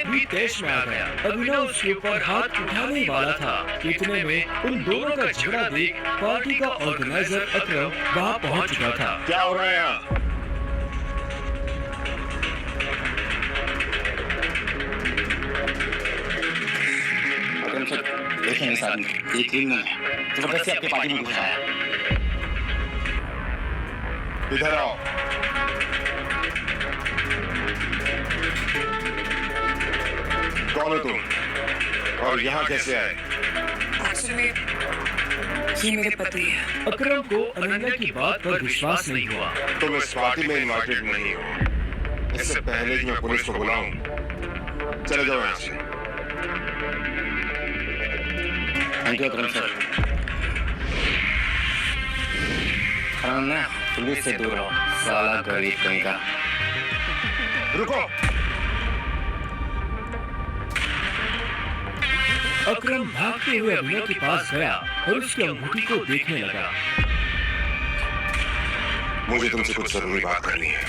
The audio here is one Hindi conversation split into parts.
भी तैश में आ गया। अभिनव उसके ऊपर हाथ उठाने ही वाला था। इतने में उन दोनों का झगड़ा देख पार्टी का ऑर्गेनाइजर अकरम वहाँ पहुँच चुका था। क्या हो रहा है यहाँ? देखें इस आदमी को, ये क्रिमिनल है, जबरदस्ती आपके पार्टी में घुसा है। इधर आओ। कौन हो तुम और यहाँ कैसे आए? ये मेरे पति है। अकरम को अनन्या की बात पर विश्वास नहीं हुआ। तुम इस पार्टी में इनवाइटेड नहीं हो। इससे पहले कि मैं पुलिस को बुलाऊं, चले जाओ यहाँ से। Thank you Akram sir. Ananya, police से दूर रहो, साला गरीब कहीं का। रुको। अकरम भागते हुए अभिनव के पास गया और उसकी अंगूठी को देखने लगा। मुझे तुमसे कुछ जरूरी बात करनी है,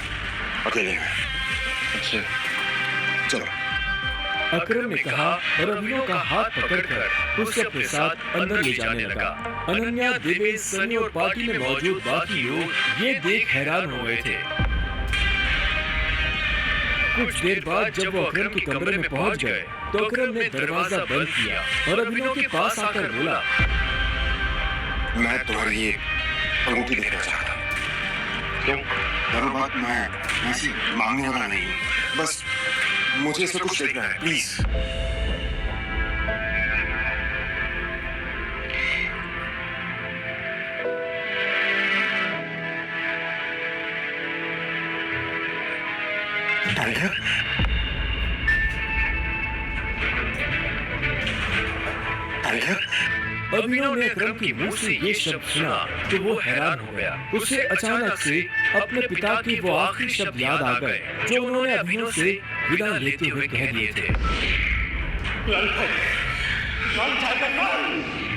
अकेले में। अच्छा, चलो। अकरम ने कहा और अभिनव का हाथ पकड़कर उसे अपने साथ अंदर ले जाने लगा। अनन्या, देवेश, सनी और पार्टी में मौजूद बाकी लोग ये देख हैरान हो गए थे। कुछ देर बाद जब वो अकरम के कमरे में पहुंच गए तो अकरम ने दरवाजा बंद किया और अभिनव के पास आकर बोला, मैं तुम्हारी ये अंगूठी देखना चाहता हूँ। क्यों? दरबार मैं ऐसी मांगने वाला नहीं हूँ, बस मुझे इसमें कुछ देखना है, प्लीज। टाइगर? टाइगर? अभिनव ने अकरम के मुंह से ये शब्द सुना तो वो हैरान हो गया। उसे अचानक से अपने पिता के वो आखिरी शब्द याद आ गए जो उन्होंने अभिनव से विदा लेते हुए कह दिए थे।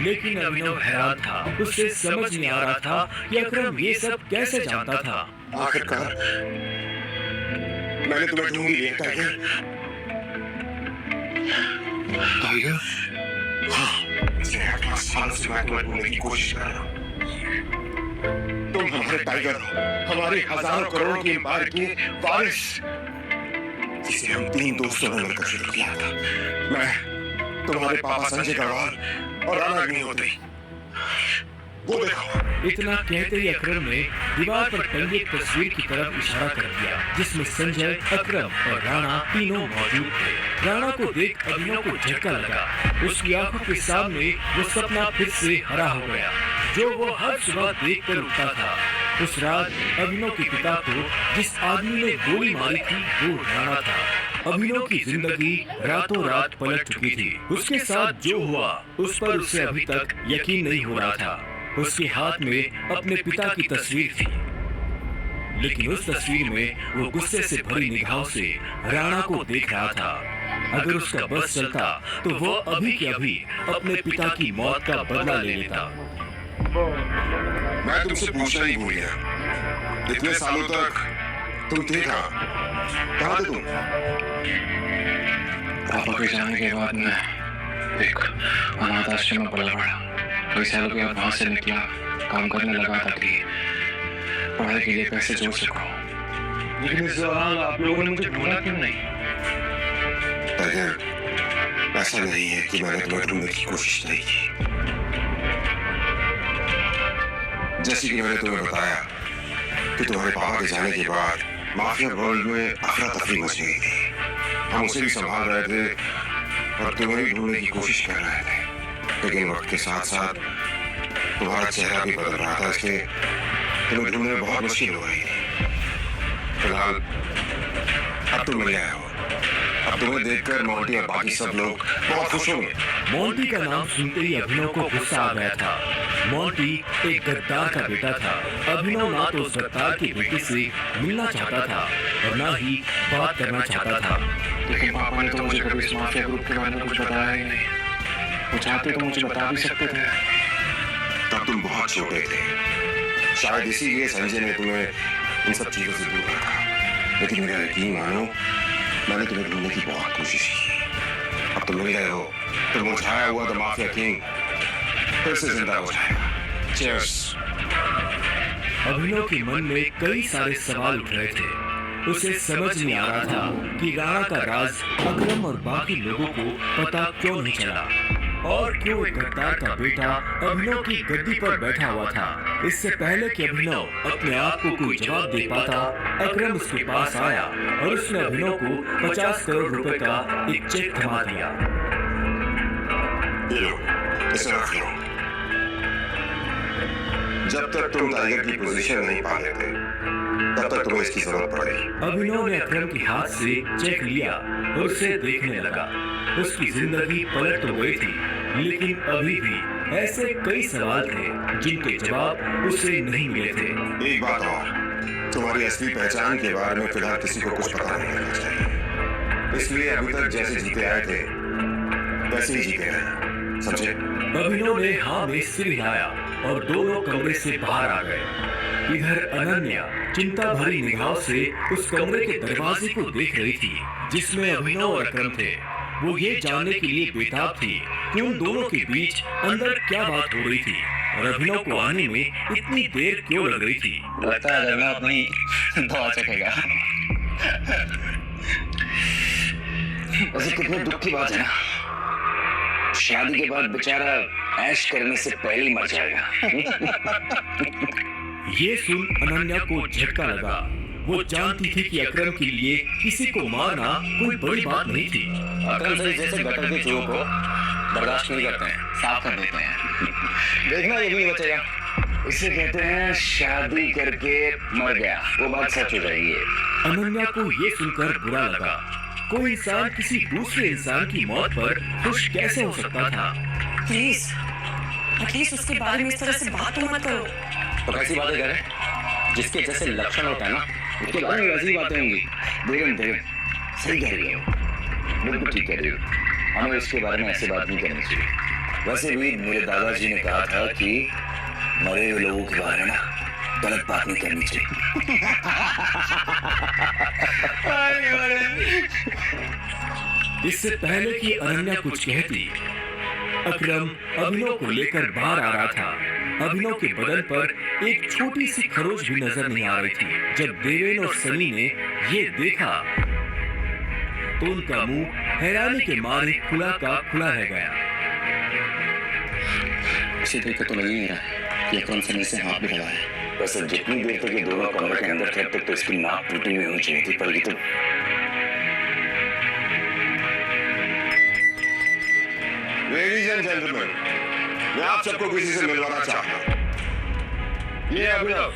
लेकिन अभिनव हैरान था, उसे समझ नहीं आ रहा था कि अकरम ये सब कैसे जानता था। आखिरकार मैंने तुम्हें ढूंढ लिया टाइगर। टाइगर? हाँ, पिछले 8 सालों से मैं तुम्हें ढूंढने की कोशिश कर रहा हूँ। तुम हमारे टाइगर हो, हमारी हजारों करोड़ की एम्पायर के वारिस, जिसे हम 3 दोस्तों ने मिलकर शुरू किया था। मैं, तुम्हारे पापा संजय गढ़वाल और राणा अग्निहोत्री। वो देखो। इतना कहते ही अकरम ने दीवार पर टंगी एक तस्वीर की तरफ इशारा कर दिया जिसमें संजय, अकरम और राणा तीनों मौजूद थे। राणा को देख अभिनव को झटका लगा। उसकी आंखों के सामने वो सपना फिर से हरा हो गया जो वो हर सुबह देखकर उठता था। उस रात अभिनव के पिता को जिस आदमी ने गोली मारी थी वो राणा था। अभिनव की जिंदगी रातों रात पलट चुकी थी। उसके साथ जो हुआ उस पर उसे अभी तक यकीन नहीं हो रहा था। उसके हाथ में अपने पिता की तस्वीर थी, लेकिन उस तस्वीर में वो गुस्से से भरी निगाहों से राणा को देख रहा था। अगर उसका बस चलता तो वो अभी के अभी अपने पिता की मौत का बदला ले लेता। मैं तुमसे पूछना ही भूल गया, इतने सालों तक तुम थे कहाँ थे तुम? पापा के जाने के बाद मैं एक अनाथ आश्रम में पला पड़ा। कई सालों के बाद वहां से निकला, काम करने लगा ताकि पढ़ाई के लिए पैसे जोड़ सकूं। लेकिन इस दौरान आप लोगों ने मुझे ढूंढा क्यों नहीं? टाइगर, ऐसा नहीं है कि मैंने तुम्हें ढूंढने की कोशिश नहीं की। जैसे कि मैंने तुम्हें बताया कि तुम्हारे पापा के जाने के बाद माफिया वर्ल्ड में अफरा तफरी मच गई थी। हम उसे भी संभाल रहे थे और तुम्हें भी ढूंढने की कोशिश कर रहे थे, लेकिन वक्त के साथ साथ तुम्हारा चेहरा भी बदल रहा था, इसलिए तुम्हें ढूंढने में बहुत मुश्किल हो रही थी। फिलहाल अब तुम मिल गए हो। अब तुम्हें देखकर मोंटी और बाकी सब लोग बहुत खुश होंगे। मोंटी का नाम सुनते ही अभिनव को गुस्सा आ गया था। मोंटी एक गद्दार का बेटा था। अभिनव ना तो उस गद्दार के बेटे से मिलना चाहता था और ना ही बात करना चाहता था। लेकिन पापा ने तो मुझे कभी इस माफिया ग्रुप के बारे में कुछ बताया ही नहीं। वो चाहते तो मुझे बता भी सकते थे। तब तुम बहुत छोटे थे, शायद इसीलिए संजय ने तुम्हें इन सब चीजों से दूर रखा। लेकिन मेरा यकीन मानो, मैंने तुम्हें ढूंढने की बहुत कोशिश की। तुम मिल गए हो तो मुरझाया हुआ द माफिया किंग फिर से जिंदा हो जाएगा। चीयर्स। अभिनव के मन में कई सारे सवाल उठ रहे थे। उसे समझ नहीं आ रहा था कि राणा का राज अकरम और बाकी लोगों को पता क्यों नहीं चला और क्यों एक गद्दार का बेटा अभिनव की गद्दी पर बैठा हुआ था। इससे पहले कि अभिनव अपने आप को कोई जवाब दे पाता, अकरम उसके पास आया और उसने अभिनव को 50 करोड़ रुपए का एक चेक थमा दिया। ये लो, इसे रख लो। जब तक तुम टाइगर की पोजीशन नहीं पा लेते तब तक तुम्हें इसकी जरूरत पड़ेगी। अभिनव ने अकरम के हाथ से चेक लिया और उसे देखने लगा। उसकी जिंदगी पलट तो गई थी, लेकिन अभी भी ऐसे कई सवाल थे जिनके जवाब उसे नहीं मिले थे। एक बात और, तुम्हारी असली पहचान के बारे में फिलहाल किसी को कुछ पता नहीं करना चाहिए। इसलिए अभी तक जैसे जीते आए थे वैसे ही जीते रहे, समझे? अभिनव ने हाँ में सिर हिलाया और दोनों कमरे से बाहर आ गए। इधर अनन्या चिंता भरी निगाहों से उस कमरे के दरवाजे को देख रही थी जिसमें अभिनव और अकरम थे। वो ये जानने के लिए बेताब थी कि उन दोनों के बीच अंदर क्या बात हो रही थी और अभिनव को आने में इतनी देर क्यों लग रही थी। लगता है अभिनव अपनी दवा चखेगा। वैसे कितने दुख की बात है ना, शादी के बाद बेचारा ऐश करने से पहले ही मर जाएगा। ये सुन अनन्या को झटका लगा। वो जानती थी कि अकरम के लिए किसी को मारना कोई बड़ी बात नहीं थी। अकरम सही जैसे गटर के चूहों को बर्दाश्त नहीं करते हैं, साफ कर देते हैं। देखना ये भी नहीं बचेगा। इसे कहते हैं शादी करके मर गया, वो बात सच हो जाएगी। अनन्या को ये सुनकर बुरा लगा। कोई इंसान किसी दूसरे इंसान की मौत पर खुश कैसे हो सकता था? प्लीज एटलीस्ट उसके बारे में इस तरह से बात तो मत करो। तो कैसी बातें करें? जिसके जैसे लक्षण होता है ना, उसके बारे में वैसी बातें होंगी। देवेन सही कह रही हो, बिल्कुल ठीक कह रही हो। हमें इसके बारे में ऐसे बात नहीं करनी चाहिए। वैसे भी मेरे दादाजी ने कहा था कि मरे हुए लोगों के बारे में ना गलत बात नहीं करनी चाहिए। इससे पहले कि अनन्या कुछ कहती, अकरम अभिनव को लेकर बाहर आ रहा था। अभिनव के बदन पर एक छोटी सी खरोच भी नजर नहीं आ रही थी। जब देवेन और सनी ने ये देखा तो उनका मुंह हैरानी के मारे खुला का खुला रह गया। इसे देखकर तो लग ही नहीं रहा कि अकरम सनी से हाथ भी लगा है। वैसे जितनी देर तक ये दोनों कमरे के अंदर थे तब तक तो इसकी नाक टूटी हुई होनी चाहिए थी, पर ये तो लेडीज एंड जेंटलमैन, मैं आप सबको किसी से मिलवाना चाहता हूँ। ये अभिनव,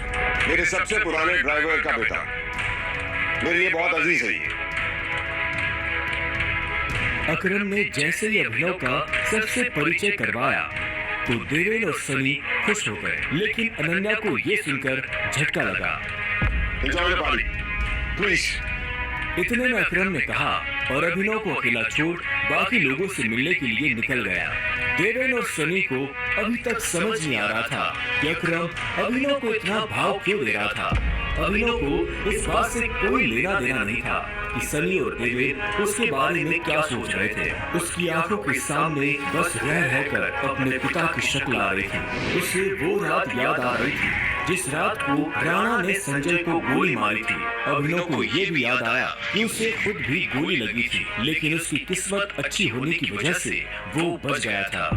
मेरे सबसे पुराने ड्राइवर का बेटा, मेरे लिए बहुत अजीज है ये। अकरम ने जैसे ही अभिनव का सबसे परिचय करवाया तो देवेन और सनी खुश हो गए, लेकिन अनन्या को ये सुनकर झटका लगा। Enjoy the party, please. इतने में अकरम ने कहा और अभिनव को अकेला छोड़ बाकी लोगों से मिलने के लिए निकल गया। देवेन और सनी को अभी तक समझ नहीं आ रहा था कि अकरम अभिनव को इतना भाव क्यों दे रहा था। अभिनव को इस बात से कोई लेना देना नहीं था कि सनी और देवेन उसके बारे में क्या सोच रहे थे। उसकी आंखों के सामने बस रह रहकर अपने पिता की शक्ल आ रही थी। उसे वो रात याद आ रही थी जिस रात को राणा ने संजय को गोली मारी थी। अभिनव को ये भी याद आया कि उसे खुद भी गोली लगी थी, लेकिन उसकी किस्मत अच्छी होने की वजह से वो बच गया था।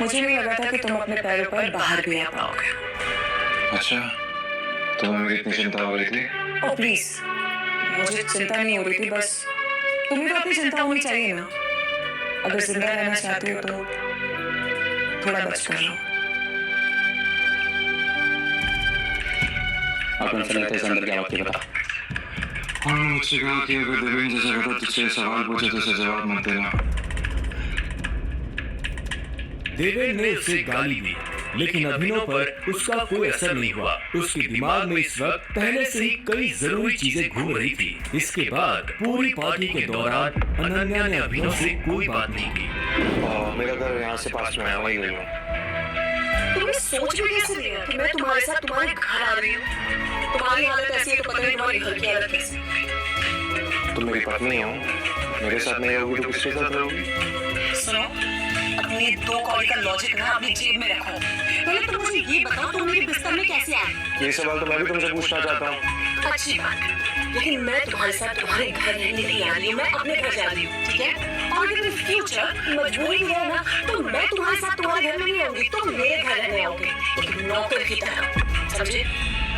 मुझे नहीं लगा था कि तुम अपने पैरों पर बाहर भी आ पाओगे। अच्छा, तो मेरी इतनी चिंता हो रही थी? ओ प्लीज, मुझे चिंता नहीं हो रही थी, बस तुम्हें तो अपनी चिंता होनी चाहिए ना। अगर जिंदा रहना चाहते हो तो थोड़ा बच कर रहो। अपन से लेते अंदर क्या बात बता। हाँ, मुझसे कहा कि अगर देवेन जैसा बेटा तुझसे सवाल पूछे तो उसे जवाब मत देना। देवेन ने उसे गाली दी, लेकिन अभिनव पर उसका कोई असर नहीं हुआ। उसके दिमाग में इस वक्त पहले से ही कई जरूरी चीजें घूम रही थी। इसके बाद पूरी पार्टी के दौरान अनन्या ने अभिनव से कोई बात नहीं की। मेरा घर यहाँ से पास में है, वहीं गई हूँ। तुम्हें सोच भी कैसे दिया कि मैं तुम्हारे साथ तुम्हारे घर आ रही हूँ? तुम्हारी हालत ऐसी है तो पता नहीं तुम्हारे और घर की हालत कैसी? तुम मेरी पत्नी हो, मेरे साथ नहीं रहोगी तो किसके साथ रहोगी? सुनो, अपनी 2 कौड़ी का लॉजिक ना अपनी जेब में रखो। पहले तुम मुझे ये बताओ, तुम मेरे बिस्तर में कैसे आए? ये सवाल तो मैं भी तुमसे पूछना चाहता हूँ। अच्छी बात है, लेकिन मैं तुम्हारे साथ तुम्हारे घर रहने नहीं आ रही हूँ, मैं अपने घर जा रही हूँ, ठीक है? और अगर इन फ्यूचर मजबूरी है ना, तो मैं तुम्हारे साथ तुम्हारे घर में नहीं आऊंगी, तुम मेरे घर रहने आओगे, एक नौकर की तरह, समझे?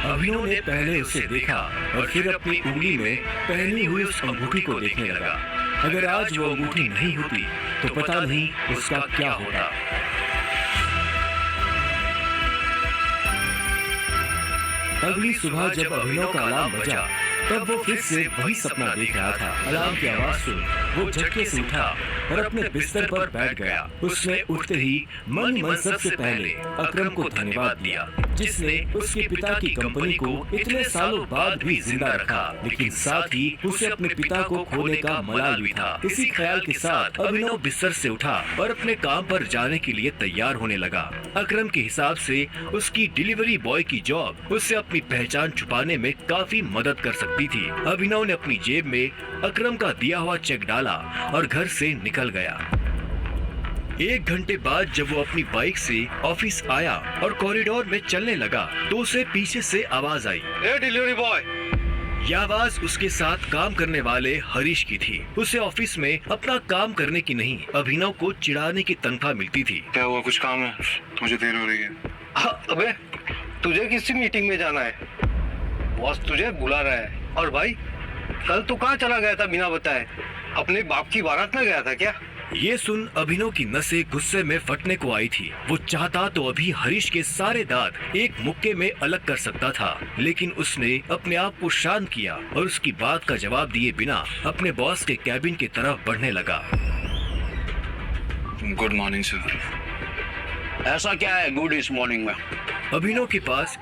अभिनव ने पहले उसे देखा और फिर अपनी उंगली में पहनी हुई उस अंगूठी को देखने लगा। अगर आज वो अंगूठी नहीं होती तो पता नहीं उसका क्या होता। अगली सुबह जब अभिनव का अलार्म बजा तब वो फिर से वही सपना देख रहा था। अलार्म की आवाज सुन वो झटके से उठा और अपने बिस्तर पर बैठ गया। उसने उठते ही मन सबसे पहले अकरम को धन्यवाद दिया, जिसने उसके पिता की कंपनी को इतने सालों बाद भी जिंदा रखा, लेकिन साथ ही उसे अपने पिता को खोने का मलाल भी था। इसी ख्याल के साथ अभिनव बिस्तर से उठा और अपने काम पर जाने के लिए तैयार होने लगा। अकरम के हिसाब से उसकी डिलीवरी बॉय की जॉब उसे अपनी पहचान छुपाने में काफी मदद कर सकती थी। अभिनव ने अपनी जेब में अकरम का दिया हुआ चेक डाला और घर से निकल गया। 1 घंटे बाद जब वो अपनी बाइक से ऑफिस आया और कॉरिडोर में चलने लगा तो उसे पीछे से आवाज आई, ए डिलीवरी बॉय। यह आवाज उसके साथ काम करने वाले हरीश की थी। उसे ऑफिस में अपना काम करने की नहीं, अभिनव को चिढ़ाने की तनख्वाह मिलती थी। क्या हुआ, कुछ काम है? मुझे देर हो रही है। अबे तुझे किसी मीटिंग में जाना है? बॉस तुझे बुला रहा है। और भाई कल तू कहाँ चला गया था बिना बताए? अपने बाप की बारात में गया था क्या? ये सुन अभिनव की नसें गुस्से में फटने को आई थी। वो चाहता तो अभी हरीश के सारे दांत एक मुक्के में अलग कर सकता था, लेकिन उसने अपने आप को शांत किया और उसकी बात का जवाब दिए बिना अपने बॉस के कैबिन की तरफ बढ़ने लगा। Good morning sir. ऐसा क्या है गुड इस मॉर्निंग में? अभिनव के पास